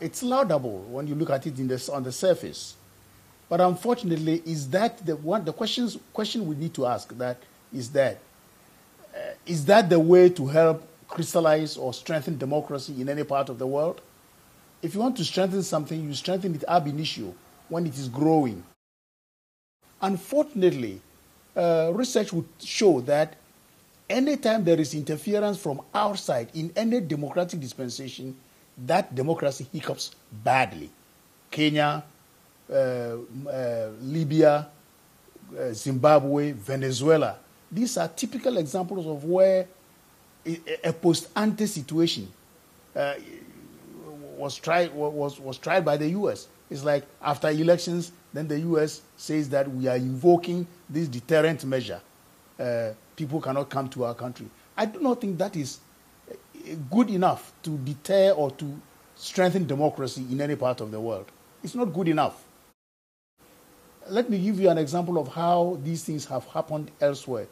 It's laudable when you look at it on the surface. But unfortunately, is that the question we need to ask is that the way to help crystallize or strengthen democracy in any part of the world? If you want to strengthen something, you strengthen it ab initio when it is growing. Unfortunately, research would show that anytime there is interference from outside in any democratic dispensation, that democracy hiccups badly. Kenya, Libya, Zimbabwe, Venezuela. These are typical examples of where a post-ante situation was tried by the U.S. It's like after elections, then the U.S. says that we are invoking this deterrent measure. People cannot come to our country. I do not think that is good enough to deter or to strengthen democracy in any part of the world. It's not good enough. Let me give you an example of how these things have happened elsewhere.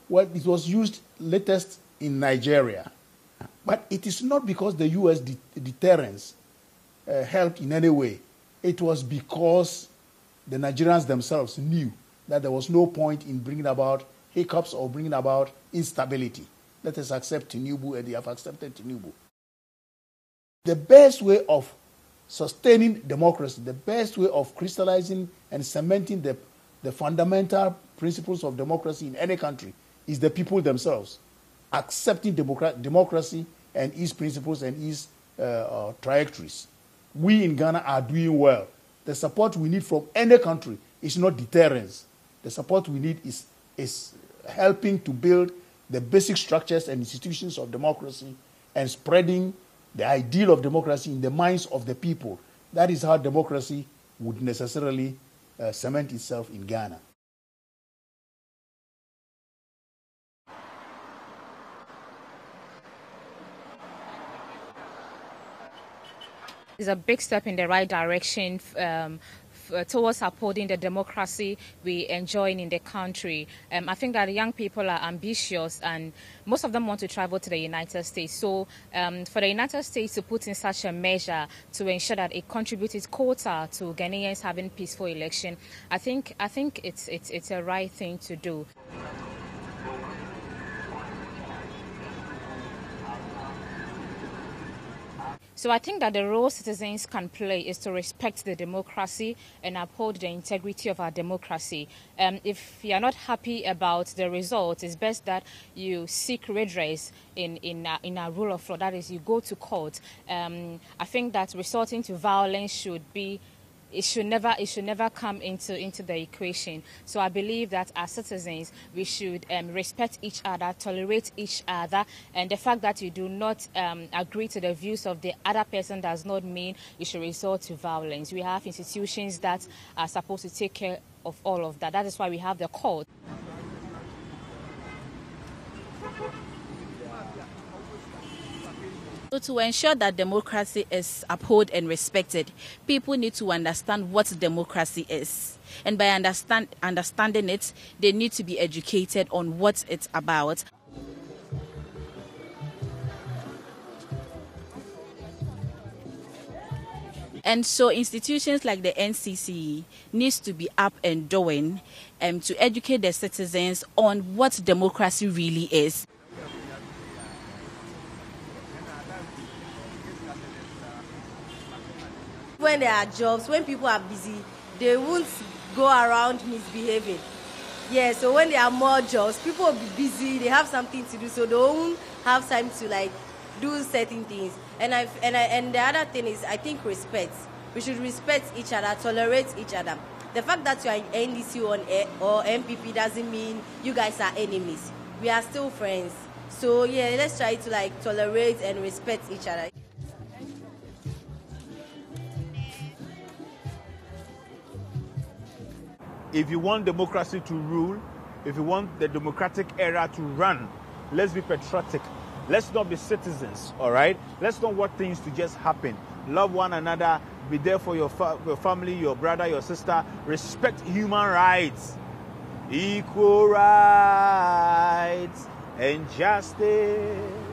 Well, it was used latest in Nigeria. But it is not because the U.S. deterrence helped in any way. It was because the Nigerians themselves knew that there was no point in bringing about hiccups or bringing about instability. Let us accept Tinubu, and they have accepted Tinubu. The best way of sustaining democracy, the best way of crystallizing and cementing the fundamental principles of democracy in any country is the people themselves accepting democracy and its principles and its trajectories. We in Ghana are doing well. The support we need from any country is not deterrence. The support we need is helping to build the basic structures and institutions of democracy and spreading the ideal of democracy in the minds of the people. That is how democracy would necessarily cement itself in Ghana. It's a big step in the right direction towards upholding the democracy we enjoy in the country. I think that the young people are ambitious and most of them want to travel to the United States. So for the United States to put in such a measure to ensure that it contributes its quota to Ghanaians having peaceful election, I think it's a right thing to do. So I think that the role citizens can play is to respect the democracy and uphold the integrity of our democracy. If you are not happy about the results, it's best that you seek redress in our rule of law. That is, you go to court. I think that resorting to violence should never come into the equation. So I believe that as citizens, we should respect each other, tolerate each other, and the fact that you do not agree to the views of the other person does not mean you should resort to violence. We have institutions that are supposed to take care of all of that. That is why we have the court. So to ensure that democracy is upheld and respected, people need to understand what democracy is. And by understanding it, they need to be educated on what it's about. And so institutions like the NCC needs to be up and doing to educate the citizens on what democracy really is. When there are jobs, when people are busy, they won't go around misbehaving. Yeah, so when there are more jobs, people will be busy, they have something to do, so they won't have time to do certain things. And the other thing is, I think, respect. We should respect each other, tolerate each other. The fact that you are in NDC or MPP doesn't mean you guys are enemies. We are still friends. So yeah, let's try to tolerate and respect each other. If you want democracy to rule, if you want the democratic era to run, let's be patriotic. Let's not be citizens, all right? Let's not want things to just happen. Love one another. Be there for your family, your brother, your sister. Respect human rights, equal rights, and justice.